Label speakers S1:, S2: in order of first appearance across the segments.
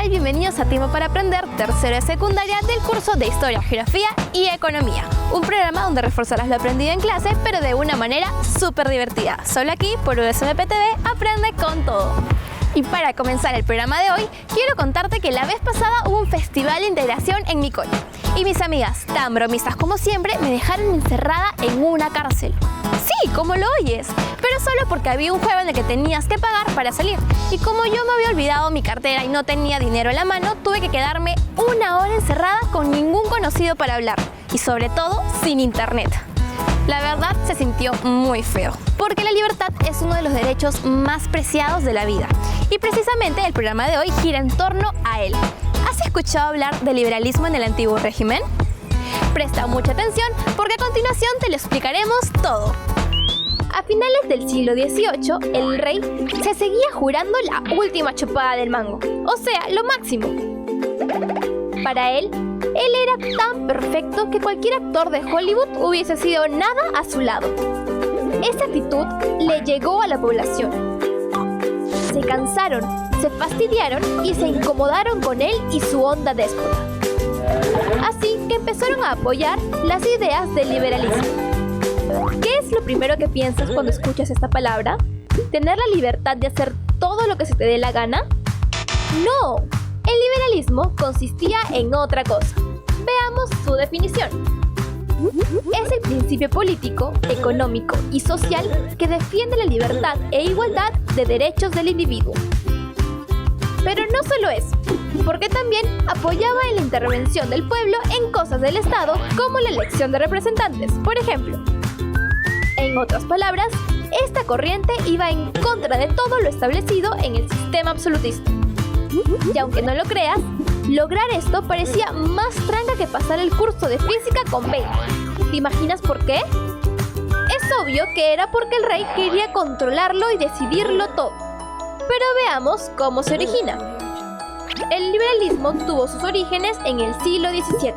S1: Bienvenidos a Tiempo para Aprender, tercero de secundaria del curso de Historia, Geografía y Economía. Un programa donde reforzarás lo aprendido en clase, pero de una manera súper divertida. Solo aquí, por USMP TV, aprende con todo. Y para comenzar el programa de hoy, quiero contarte que la vez pasada hubo un festival de integración en mi cole. Y mis amigas, tan bromistas como siempre, me dejaron encerrada en una cárcel. Sí, como lo oyes, pero solo porque había un juego en el que tenías que pagar para salir. Y como yo me había olvidado mi cartera y no tenía dinero en la mano, tuve que quedarme una hora encerrada con ningún conocido para hablar. Y sobre todo, sin internet. La verdad, se sintió muy feo, porque la libertad es uno de los derechos más preciados de la vida. Y precisamente el programa de hoy gira en torno a él. ¿Has escuchado hablar del liberalismo en el antiguo régimen? Presta mucha atención porque a continuación te lo explicaremos todo. A finales del siglo XVIII, el rey se seguía jurando la última chupada del mango, o sea, lo máximo. Para él era tan perfecto que cualquier actor de Hollywood hubiese sido nada a su lado. Esa actitud le llegó a la población. Se cansaron, se fastidiaron y se incomodaron con él y su onda déspota. Así que empezaron a apoyar las ideas del liberalismo. ¿Qué es lo primero que piensas cuando escuchas esta palabra? ¿Tener la libertad de hacer todo lo que se te dé la gana? ¡No! El liberalismo consistía en otra cosa. Veamos su definición. Es el principio político, económico y social que defiende la libertad e igualdad de derechos del individuo. Pero no solo eso, porque también apoyaba en la intervención del pueblo en cosas del Estado como la elección de representantes, por ejemplo. En otras palabras, esta corriente iba en contra de todo lo establecido en el sistema absolutista. Y aunque no lo creas, lograr esto parecía más tranca que pasar el curso de física con 20. ¿Te imaginas por qué? Es obvio que era porque el rey quería controlarlo y decidirlo todo. Pero veamos cómo se origina. El liberalismo tuvo sus orígenes en el siglo XVII,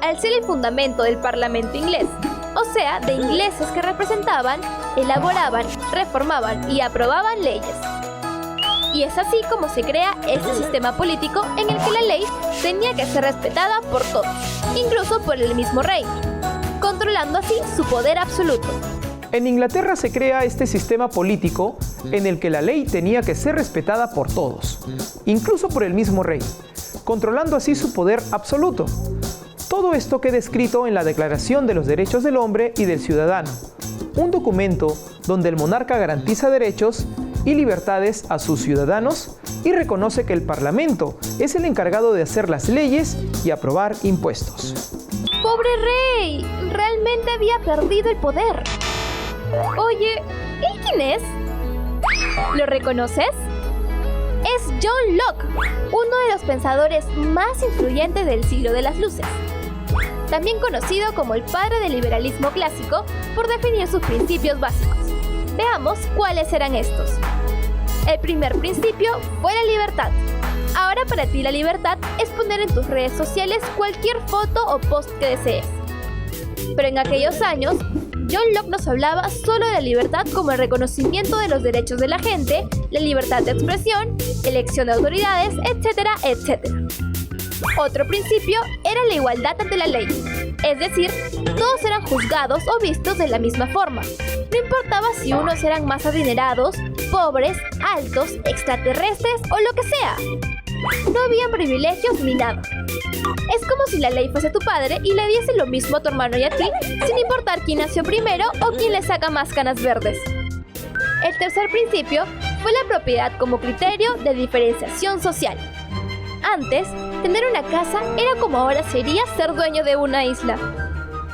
S1: al ser el fundamento del Parlamento inglés, o sea, de ingleses que representaban, elaboraban, reformaban y aprobaban leyes. Y es así como se crea este sistema político en el que la ley tenía que ser respetada por todos, incluso por el mismo rey, controlando así su poder absoluto.
S2: En Inglaterra se crea este sistema político en el que la ley tenía que ser respetada por todos, incluso por el mismo rey, controlando así su poder absoluto. Todo esto queda escrito en la Declaración de los Derechos del Hombre y del Ciudadano, un documento donde el monarca garantiza derechos y libertades a sus ciudadanos y reconoce que el Parlamento es el encargado de hacer las leyes y aprobar impuestos.
S1: ¡Pobre rey! Realmente había perdido el poder. Oye, ¿él quién es? ¿Lo reconoces? Es John Locke, uno de los pensadores más influyentes del siglo de las luces. También conocido como el padre del liberalismo clásico por definir sus principios básicos. Veamos cuáles eran estos. El primer principio fue la libertad. Ahora para ti la libertad es poner en tus redes sociales cualquier foto o post que desees. Pero en aquellos años, John Locke nos hablaba solo de la libertad como el reconocimiento de los derechos de la gente, la libertad de expresión, elección de autoridades, etcétera, etcétera. Otro principio era la igualdad ante la ley, es decir, todos eran juzgados o vistos de la misma forma. No importaba si unos eran más adinerados, pobres, altos, extraterrestres o lo que sea. No había privilegios ni nada. Es como si la ley fuese tu padre y le diese lo mismo a tu hermano y a ti, sin importar quién nació primero o quién le saca más canas verdes. El tercer principio fue la propiedad como criterio de diferenciación social. Antes, tener una casa era como ahora sería ser dueño de una isla.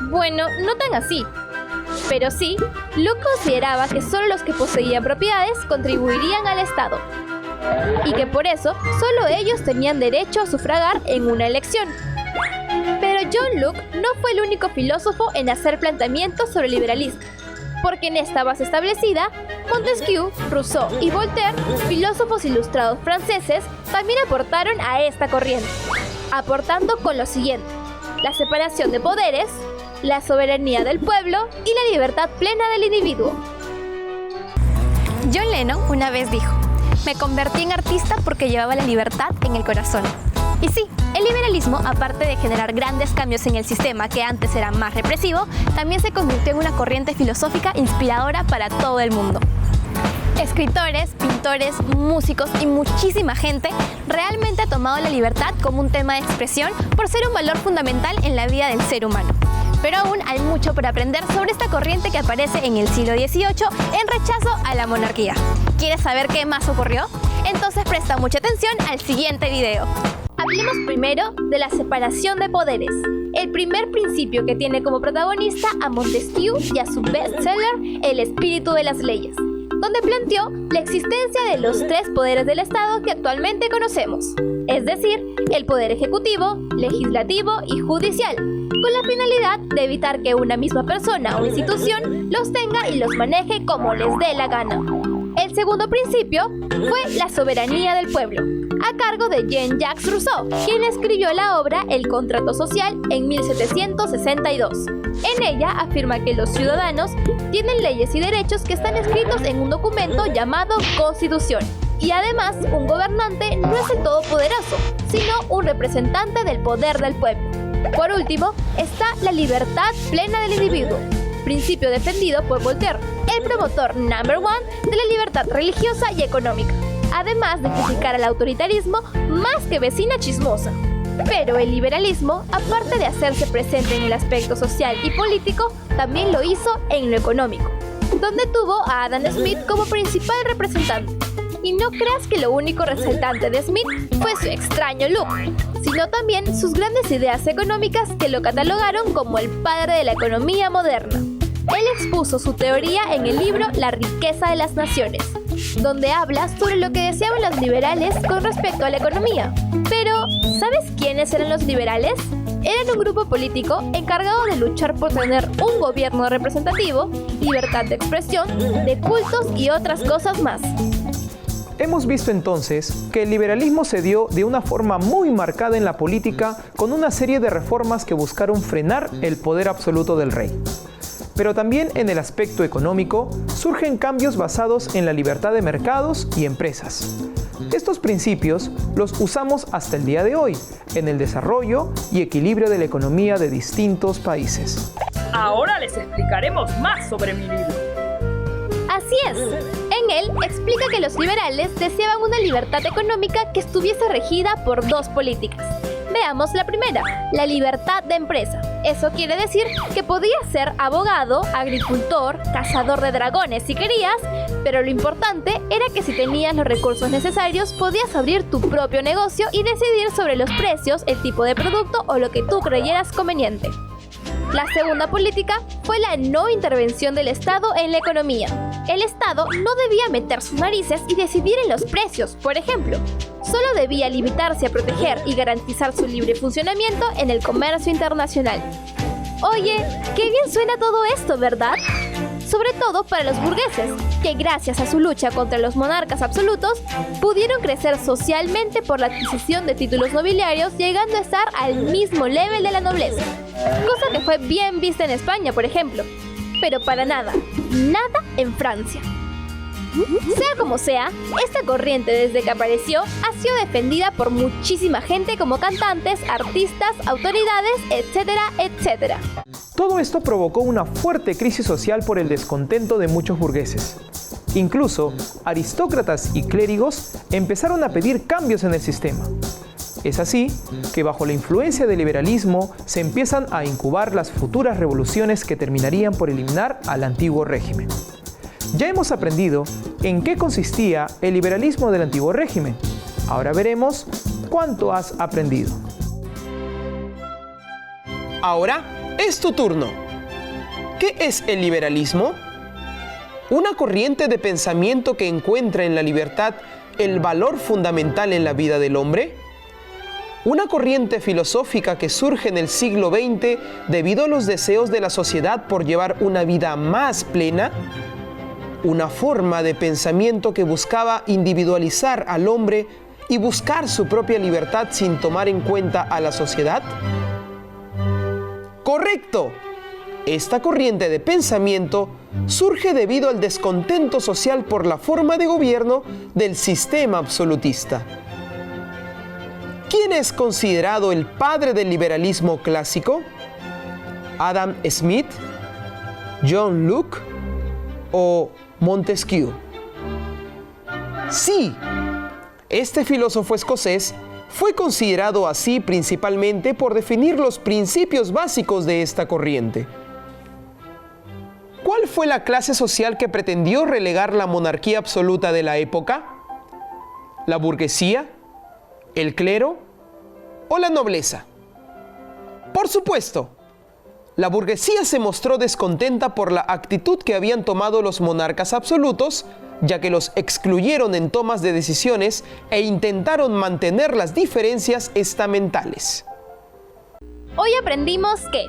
S1: Bueno, no tan así. Pero sí, Locke consideraba que solo los que poseían propiedades contribuirían al Estado. Y que por eso, solo ellos tenían derecho a sufragar en una elección. Pero John Locke no fue el único filósofo en hacer planteamientos sobre el liberalismo, porque en esta base establecida, Montesquieu, Rousseau y Voltaire, filósofos ilustrados franceses, también aportaron a esta corriente, aportando con lo siguiente: la separación de poderes, la soberanía del pueblo y la libertad plena del individuo.
S3: John Lennon una vez dijo: "Me convertí en artista porque llevaba la libertad en el corazón". Y sí, el liberalismo, aparte de generar grandes cambios en el sistema que antes era más represivo, también se convirtió en una corriente filosófica inspiradora para todo el mundo. Escritores, pintores, músicos y muchísima gente realmente ha tomado la libertad como un tema de expresión por ser un valor fundamental en la vida del ser humano. Pero aún hay mucho por aprender sobre esta corriente que aparece en el siglo XVIII en rechazo a la monarquía. ¿Quieres saber qué más ocurrió? Entonces presta mucha atención al siguiente video.
S1: Hablemos primero de la separación de poderes, el primer principio que tiene como protagonista a Montesquieu y a su bestseller El espíritu de las leyes, donde planteó la existencia de los tres poderes del Estado que actualmente conocemos, es decir, el poder ejecutivo, legislativo y judicial, con la finalidad de evitar que una misma persona o institución los tenga y los maneje como les dé la gana. El segundo principio fue la soberanía del pueblo, a cargo de Jean-Jacques Rousseau, quien escribió la obra El contrato social en 1762. En ella afirma que los ciudadanos tienen leyes y derechos que están escritos en un documento llamado Constitución. Y además, un gobernante no es el todopoderoso, sino un representante del poder del pueblo. Por último, está la libertad plena del individuo, principio defendido por Voltaire, el promotor number one de la libertad religiosa y económica, además de criticar al autoritarismo más que vecina chismosa. Pero el liberalismo, aparte de hacerse presente en el aspecto social y político, también lo hizo en lo económico, donde tuvo a Adam Smith como principal representante. Y no creas que lo único resaltante de Smith fue su extraño look, sino también sus grandes ideas económicas que lo catalogaron como el padre de la economía moderna. Él expuso su teoría en el libro La riqueza de las naciones, donde habla sobre lo que deseaban los liberales con respecto a la economía. Pero, ¿sabes quiénes eran los liberales? Eran un grupo político encargado de luchar por tener un gobierno representativo, libertad de expresión, de cultos y otras cosas más.
S2: Hemos visto entonces que el liberalismo se dio de una forma muy marcada en la política con una serie de reformas que buscaron frenar el poder absoluto del rey. Pero también en el aspecto económico surgen cambios basados en la libertad de mercados y empresas. Estos principios los usamos hasta el día de hoy en el desarrollo y equilibrio de la economía de distintos países.
S4: Ahora les explicaremos más sobre mi libro.
S1: Así es. En él explica que los liberales deseaban una libertad económica que estuviese regida por dos políticas. Veamos la primera, la libertad de empresa. Eso quiere decir que podías ser abogado, agricultor, cazador de dragones si querías, pero lo importante era que si tenías los recursos necesarios podías abrir tu propio negocio y decidir sobre los precios, el tipo de producto o lo que tú creyeras conveniente. La segunda política fue la no intervención del Estado en la economía. El Estado no debía meter sus narices y decidir en los precios, por ejemplo. Solo debía limitarse a proteger y garantizar su libre funcionamiento en el comercio internacional. Oye, qué bien suena todo esto, ¿verdad? Sobre todo para los burgueses, que gracias a su lucha contra los monarcas absolutos, pudieron crecer socialmente por la adquisición de títulos nobiliarios, llegando a estar al mismo nivel de la nobleza. Cosa que fue bien vista en España, por ejemplo. Pero para nada en Francia. Sea como sea, esta corriente desde que apareció ha sido defendida por muchísima gente como cantantes, artistas, autoridades, etcétera, etcétera.
S2: Todo esto provocó una fuerte crisis social por el descontento de muchos burgueses. Incluso, aristócratas y clérigos empezaron a pedir cambios en el sistema. Es así que bajo la influencia del liberalismo se empiezan a incubar las futuras revoluciones que terminarían por eliminar al antiguo régimen. Ya hemos aprendido en qué consistía el liberalismo del antiguo régimen. Ahora veremos cuánto has aprendido.
S5: Ahora es tu turno. ¿Qué es el liberalismo? Una corriente de pensamiento que encuentra en la libertad el valor fundamental en la vida del hombre. una corriente filosófica que surge en el siglo XX debido a los deseos de la sociedad por llevar una vida más plena, una forma de pensamiento que buscaba individualizar al hombre y buscar su propia libertad sin tomar en cuenta a la sociedad? ¡Correcto! Esta corriente de pensamiento surge debido al descontento social por la forma de gobierno del sistema absolutista. ¿Quién es considerado el padre del liberalismo clásico? ¿Adam Smith, John Locke o Montesquieu? Sí, este filósofo escocés fue considerado así principalmente por definir los principios básicos de esta corriente. ¿Cuál fue la clase social que pretendió relegar la monarquía absoluta de la época? ¿La burguesía? ¿El clero? ¿O la nobleza? Por supuesto, la burguesía se mostró descontenta por la actitud que habían tomado los monarcas absolutos, ya que los excluyeron en tomas de decisiones e intentaron mantener las diferencias estamentales.
S3: Hoy aprendimos que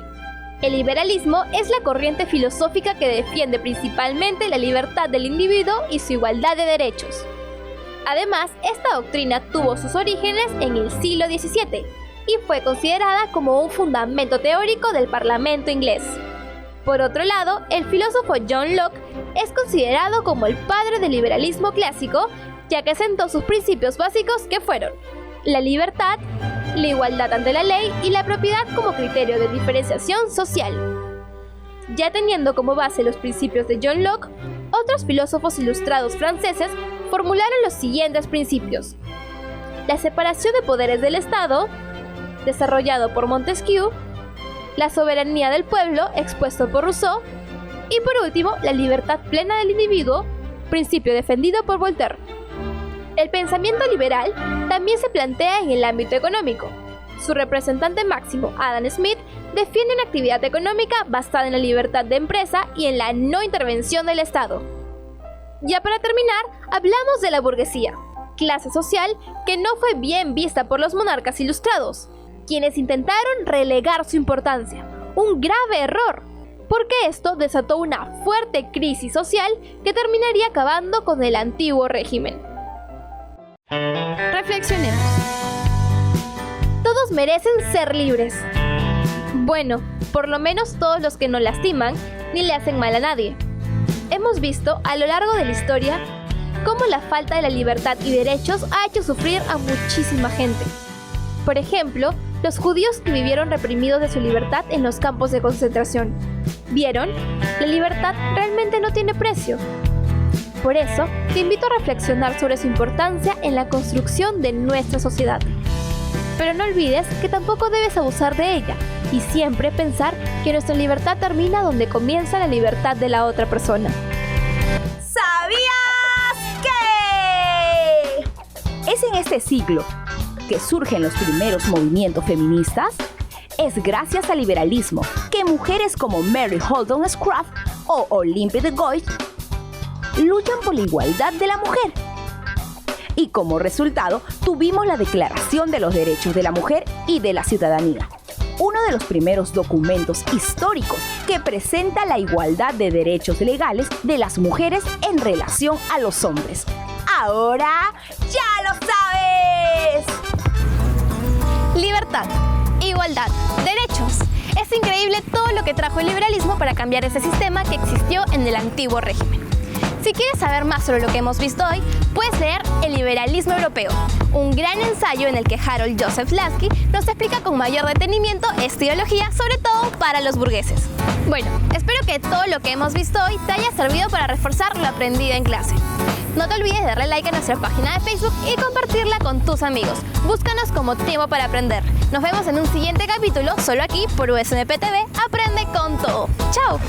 S3: el liberalismo es la corriente filosófica que defiende principalmente la libertad del individuo y su igualdad de derechos. Además, esta doctrina tuvo sus orígenes en el siglo XVII y fue considerada como un fundamento teórico del Parlamento inglés. Por otro lado, el filósofo John Locke es considerado como el padre del liberalismo clásico, ya que sentó sus principios básicos que fueron la libertad, la igualdad ante la ley y la propiedad como criterio de diferenciación social. Ya teniendo como base los principios de John Locke, otros filósofos ilustrados franceses formularon los siguientes principios: la separación de poderes del Estado, desarrollado por Montesquieu, la soberanía del pueblo, expuesto por Rousseau, y por último, la libertad plena del individuo, principio defendido por Voltaire. El pensamiento liberal también se plantea en el ámbito económico. Su representante máximo, Adam Smith, defiende una actividad económica basada en la libertad de empresa y en la no intervención del Estado. Ya para terminar, hablamos de la burguesía, clase social que no fue bien vista por los monarcas ilustrados, quienes intentaron relegar su importancia, un grave error, porque esto desató una fuerte crisis social que terminaría acabando con el antiguo régimen.
S1: Reflexionemos.
S3: Todos merecen ser libres. Bueno, por lo menos todos los que no lastiman ni le hacen mal a nadie. Hemos visto a lo largo de la historia cómo la falta de la libertad y derechos ha hecho sufrir a muchísima gente. Por ejemplo, los judíos que vivieron reprimidos de su libertad en los campos de concentración. ¿Vieron? La libertad realmente no tiene precio. Por eso, te invito a reflexionar sobre su importancia en la construcción de nuestra sociedad. Pero no olvides que tampoco debes abusar de ella y siempre pensar que nuestra libertad termina donde comienza la libertad de la otra persona.
S6: ¿Sabías que? Es en este siglo que surgen los primeros movimientos feministas. Es gracias al liberalismo que mujeres como Mary Wollstonecraft o Olympe de Gouges luchan por la igualdad de la mujer. Y como resultado, tuvimos la Declaración de los Derechos de la Mujer y de la Ciudadanía, uno de los primeros documentos históricos que presenta la igualdad de derechos legales de las mujeres en relación a los hombres. Ahora ya lo sabes.
S1: Libertad, igualdad, derechos. Es increíble todo lo que trajo el liberalismo para cambiar ese sistema que existió en el antiguo régimen. Si quieres saber más sobre lo que hemos visto hoy, puedes leer El liberalismo europeo, un gran ensayo en el que Harold Joseph Lasky nos explica con mayor detenimiento esta ideología, sobre todo para los burgueses. Bueno, espero que todo lo que hemos visto hoy te haya servido para reforzar lo aprendido en clase. No te olvides de darle like a nuestra página de Facebook y compartirla con tus amigos. Búscanos como Tiempo para Aprender. Nos vemos en un siguiente capítulo, solo aquí por USMP TV. Aprende con todo. ¡Chao!